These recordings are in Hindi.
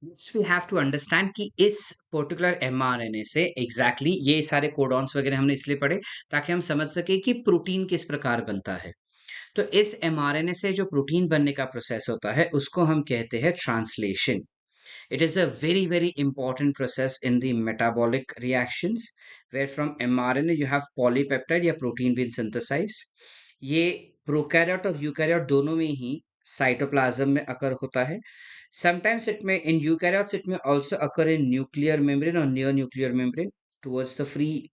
Next we have to understand कि इस पर्टिकुलर एमआरएनए से एग्जैक्टली ये सारे कोडॉन्स वगैरह हमने इसलिए पढ़े ताकि हम समझ सके कि प्रोटीन किस प्रकार बनता है। तो इस एमआरएनए से जो प्रोटीन बनने का प्रोसेस होता है उसको हम कहते हैं translation. It is a very, very important process in the metabolic reactions where from mRNA you have polypeptide या protein being synthesized. ये प्रोकैरियोट और यूकैरियोट दोनों में ही साइटोप्लाज्म में अकर होता है. Sometimes it may in eukaryotes it may also occur in nuclear membrane or near nuclear membrane towards the free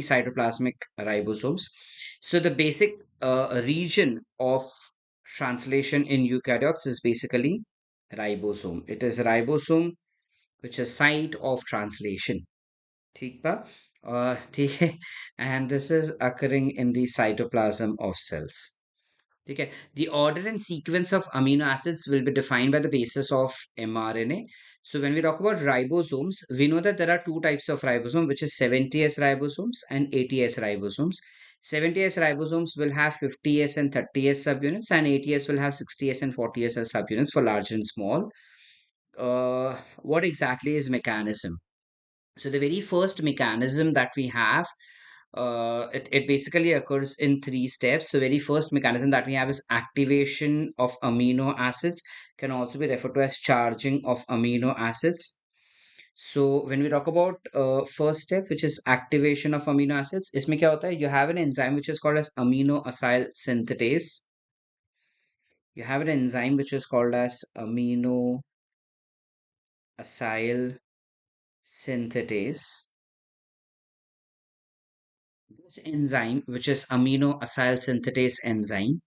cytoplasmic ribosomes. So the basic region of translation in eukaryotes is basically ribosome. It is ribosome which is site of translation. ठीक बा? ठीक है. And this is occurring in the cytoplasm of cells. ठीक है. The order and sequence of amino acids will be defined by the basis of mRNA. So when we talk about ribosomes, we know that there are two types of ribosome, which is 70S ribosomes and 80S ribosomes. 70S ribosomes will have 50S and 30S subunits, and 80S will have 60S and 40S as subunits for large and small. What exactly is mechanism? So the very first mechanism that we have, it basically occurs in three steps. So very first mechanism that we have is activation of amino acids, can also be referred to as charging of amino acids. So when we talk about first step, which is activation of amino acids, इसमें क्या होता है? You have an enzyme which is called as amino acyl synthetase. You have an enzyme which is called as amino acyl synthetase. This enzyme, which is amino acyl synthetase enzyme,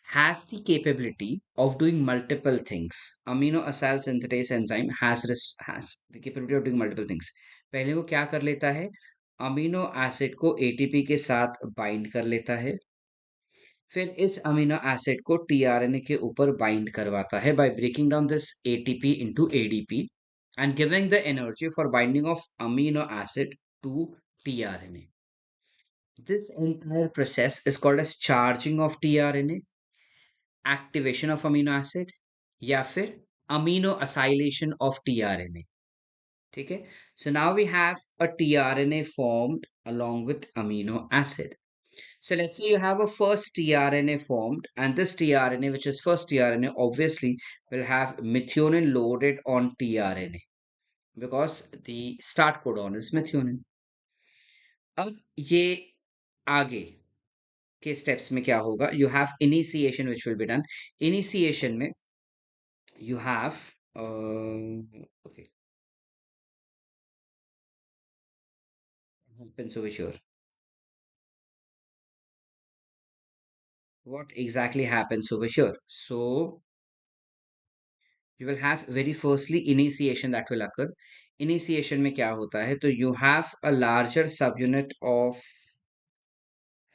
has the capability of doing multiple things. Amino acyl synthetase enzyme has the capability of doing multiple things. पहले वो क्या कर लेता है? अमीनो एसिड को एटीपी के साथ बाइंड कर लेता है. फिर इस अमीनो एसिड को टीआरएनए के ऊपर बाइंड करवाता है by breaking down this ATP into ADP and giving the energy for binding of amino acid to tRNA. This entire process is called as charging of tRNA, activation of amino acid, या फिर amino acylation of tRNA. ठीक है. So now we have a tRNA formed along with amino acid. So let's say you have a first tRNA formed, and this tRNA, which is first tRNA, obviously will have methionine loaded on tRNA because the start codon is methionine. अब ये आगे के स्टेप्स में क्या होगा? You have initiation which will be done. Initiation में you have okay happens over here. What exactly happens over here? So you will have very firstly initiation that will occur. Initiation में क्या होता है? तो you have a larger subunit of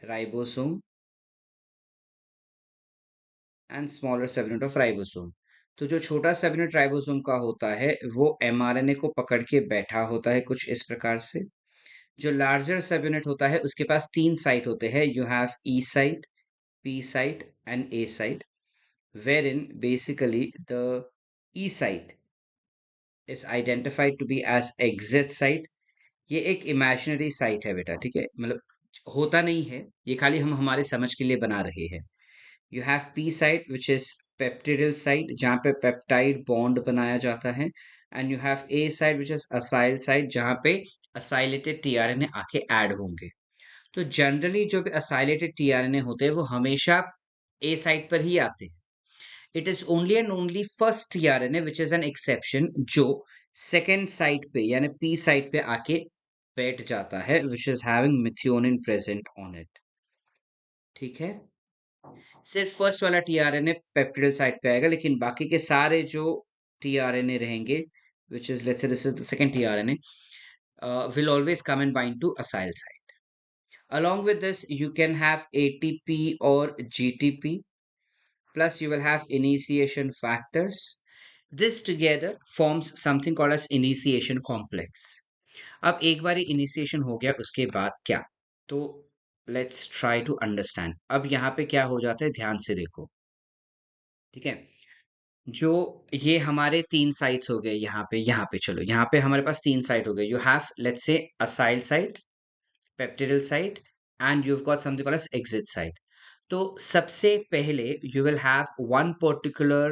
ribosome and smaller subunit of ribosome. तो जो छोटा सबयूनिट राइबोसोम का होता है वो एमआरएनए को पकड़ के बैठा होता है कुछ इस प्रकार से. जो लार्जर सब यूनिट होता है उसके पास तीन साइट होते हैं. You have E site, P site and A site, where in basically the E site is identified to be as exit site. ये एक इमेजिनरी साइट है बेटा. ठीक है, मतलब होता नहीं है, ये खाली हम हमारे समझ के लिए बना रहे हैं. You have P site which is peptidyl site जहाँ पे पेप्टाइड बॉन्ड बनाया जाता है. And you have A site which is acyl site जहाँ पे असाइलेटेड टीआरएनए आके ऐड होंगे. तो जनरली जो भी असाइलेटेड टीआरएनए होते हैं वो हमेशा ए साइट पर ही आते हैं. It is only and only first tRNA which is an exception जो सेकेंड साइट पे यानी पी साइट पे आके बैठ जाता है which is having methionine present on it. ठीक है. सिर्फ फर्स्ट वाला टीआरएनए पेप्टिडल साइट पे आएगा लेकिन बाकी के सारे जो टीआरएनए रहेंगे which is let's say this is the second tRNA, will always come and bind to acyl site. Along with this, you can have ATP or GTP, plus you will have initiation factors. This together forms something called as initiation complex. अब एक बार इनिशिएशन हो गया उसके बाद क्या? तो लेट्स ट्राई टू अंडरस्टैंड. अब यहाँ पे क्या हो जाता है ध्यान से देखो. ठीक है. जो ये हमारे 3 साइट्स हो गए यहाँ पे चलो, यहाँ पे हमारे पास 3 साइट हो गए। You have let's say acyl site, peptidyl site and you've got something called as exit site. तो सबसे पहले you will have one particular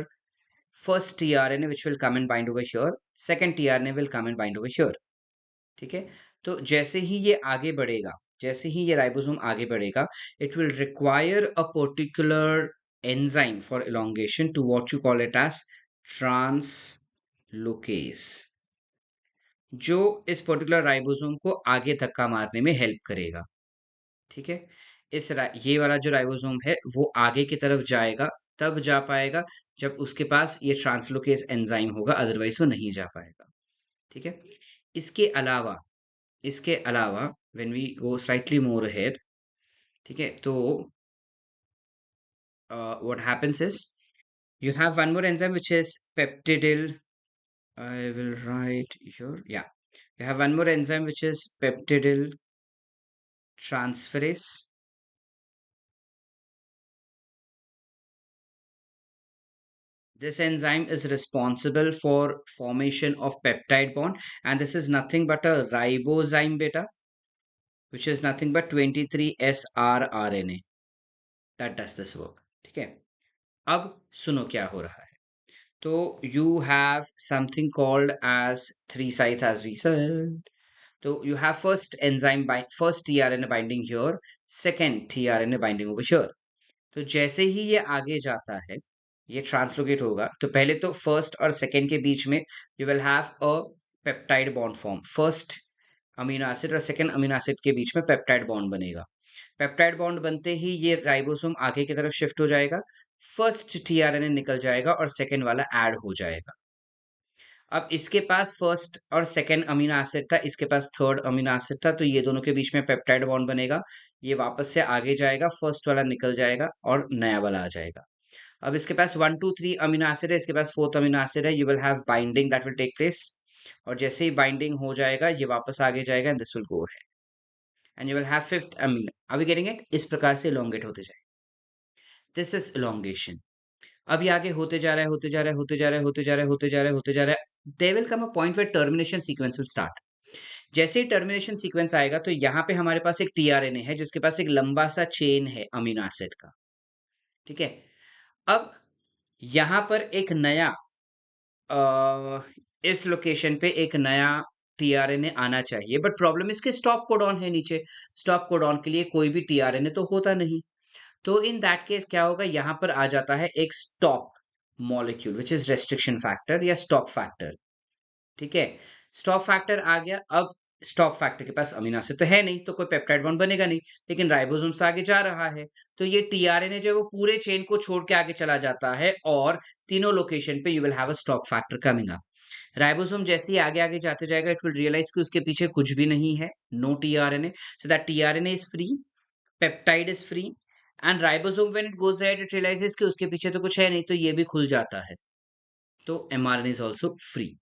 first tRNA which will come and bind over here, second tRNA will come and bind over here. ठीक है? तो जैसे ही ये आगे बढ़ेगा, जैसे ही ये राइबोसोम आगे बढ़ेगा, it will require a particular enzyme for elongation to what you call it as translocase, जो इस पर्टिकुलर राइबोसोम को आगे धक्का मारने में हेल्प करेगा। ठीक है? ये वाला जो राइबोसोम है वो आगे की तरफ जाएगा, तब जा पाएगा जब उसके पास ये ट्रांसलोकेज एंजाइम होगा, अदरवाइज वो नहीं जा पाएगा। ठीक है? इसके अलावा इसके अलावा when we go slightly more ahead, ठीक है? तो what happens is you have one more enzyme which is peptidyl, I will write here, yeah, you have one more enzyme which is peptidyl transferase. This enzyme is responsible for formation of peptide bond, and this is nothing but a ribozyme beta, which is nothing but 23SR RNA that does this work. ठीक है? अब सुनो क्या हो रहा है। तो you have something called as three sites as we said. So you have first enzyme bind, first tRNA binding here, second tRNA binding over here. तो जैसे ही ये आगे जाता है, ये ट्रांसलोकेट होगा, तो पहले तो फर्स्ट और सेकंड के बीच में you will have a peptide bond form. First amino acid और सेकंड अमीनो एसिड के बीच में पेप्टाइड बॉन्ड बनेगा। पेप्टाइड बॉन्ड बनते ही ये राइबोसोम आगे की तरफ शिफ्ट हो जाएगा, फर्स्ट टीआरएनए निकल जाएगा और सेकंड वाला ऐड हो जाएगा। अब इसके पास फर्स्ट और सेकंड अमीनो एसिड था, इसके पास थर्ड अमीनो एसिड था, तो ये दोनों के बीच में पेप्टाइड बॉन्ड बनेगा। ये वापस से आगे जाएगा, फर्स्ट वाला निकल जाएगा और नया वाला आ जाएगा। अब इसके पास 1 2 3 अमीनो एसिड है, इसके पास फोर्थ अमीनो एसिड है। You will have binding that will take place, और जैसे ही बाइंडिंग हो जाएगा ये वापस आगे जाएगा and this will go ahead and you will have fifth amino. Are we getting it? इस प्रकार से इलोंगेट होते जाएगा। This is elongation. अब ये आगे होते जा रहा है, होते जा रहा है, होते जा रहा है, होते जा रहा है, होते जा रहा है, होते जा रहा है। There will come a point where termination sequence will start. जैसे ही टर्मिनेशन सीक्वेंस आएगा तो यहाँ पे हमारे पास एक टीआरएनए है जिसके पास एक लंबा सा चेन है अमीनो एसिड का। ठीक है? अब यहाँ पर एक नया अ, इस लोकेशन पे एक नया टीआरएनए आना चाहिए, बट प्रॉब्लम इसके स्टॉप कोडॉन है नीचे। स्टॉप कोडॉन के लिए कोई भी टीआरएनए तो होता नहीं। तो इन दैट केस क्या होगा, यहाँ पर आ जाता है एक stop molecule which is restriction factor या स्टॉप फैक्टर। ठीक है? स्टॉप फैक्टर आ गया। अब स्टॉप फैक्टर के पास अमीनो एसिड तो है नहीं, तो कोई पेप्टाइड बॉन्ड बनेगा नहीं, लेकिन राइबोसोम्स तो आगे जा रहा है। तो ये टीआरएनए जो है वो पूरे चेन को छोड़ के आगे चला जाता है और तीनों लोकेशन पे you will have a stop factor coming up. Ribosome जैसे ही आगे आगे जाते जाएगा, इट विल रियलाइज कि उसके पीछे कुछ भी नहीं है, no tRNA, so that tRNA is free, peptide is free, and ribosome when it goes ahead it realises कि उसके पीछे तो कुछ है नहीं, तो ये भी खुल जाता है। तो mRNA is also free.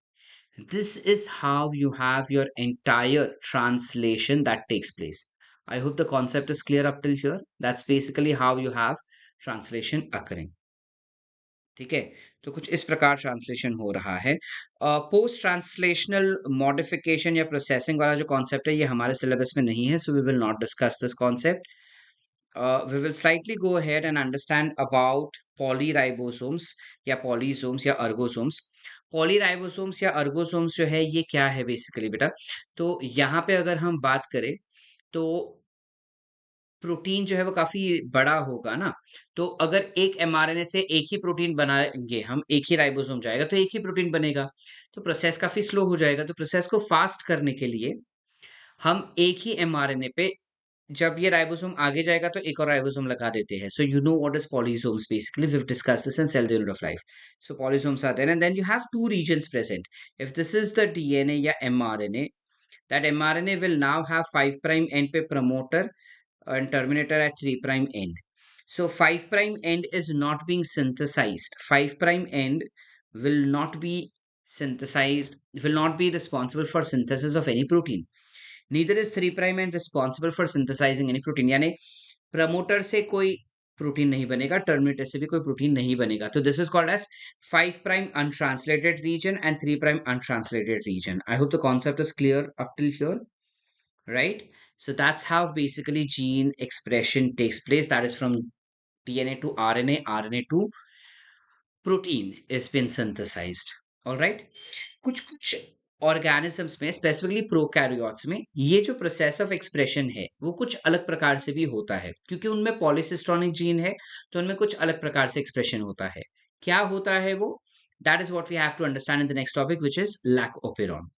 This is how you have your entire translation that takes place. I hope the concept is clear up till here. That's basically how you have translation occurring. ठीक है? तो कुछ इस प्रकार ट्रांसलेशन हो रहा है। पोस्ट ट्रांसलेशनल मॉडिफिकेशन या प्रोसेसिंग वाला जो कॉन्सेप्ट है ये हमारे सिलेबस में नहीं है, so we will not discuss this concept. We will slightly go ahead and understand about polyribosomes या polysomes या ergosomes. पॉलीराइबोसोम्स या अर्गोसोम्स जो है ये क्या है बेसिकली बेटा? तो यहाँ पे अगर हम बात करें तो प्रोटीन जो है वो काफी बड़ा होगा ना। तो अगर एक एमआरएनए से एक ही प्रोटीन बनाएंगे हम, एक ही राइबोसोम जाएगा तो एक ही प्रोटीन बनेगा। तो प्रोसेस काफी स्लो हो जाएगा। तो प्रोसेस को फास्ट करने के लिए हम एक ही एमआरएनए पे जब ये राइबोसोम आगे जाएगा तो एक और राइबोसोम लगा देते हैं। So you know what is polysomes basically, we have discussed this in cell unit of life. So polysomes are there and then you have two regions present. If this is the DNA या mRNA, that mRNA will now have 5 prime end पे promoter and terminator at 3 prime end. So 5 prime end is not being synthesized. 5 prime end will not be synthesized, will not be responsible for synthesis of any protein. Neither is 3 prime end responsible for synthesizing any protein. यानी प्रमोटर से कोई प्रोटीन नहीं बनेगा, टर्मिनेटर से भी कोई प्रोटीन नहीं बनेगा। तो this is called as 5 prime untranslated region and 3 prime untranslated region. I hope the concept is clear up till here, right? So that's how basically gene expression takes place. That is from DNA to RNA, RNA to protein is been synthesized. All right? कुछ-कुछ ऑर्गेनिजम्स में स्पेसिफिकली प्रोकैरियोट्स में ये जो प्रोसेस ऑफ एक्सप्रेशन है वो कुछ अलग प्रकार से भी होता है क्योंकि उनमें पॉलीसिस्टोनिक जीन है तो उनमें कुछ अलग प्रकार से एक्सप्रेशन होता है। क्या होता है वो? That is what we have to understand in the next topic which is लैक्टोपेरॉन।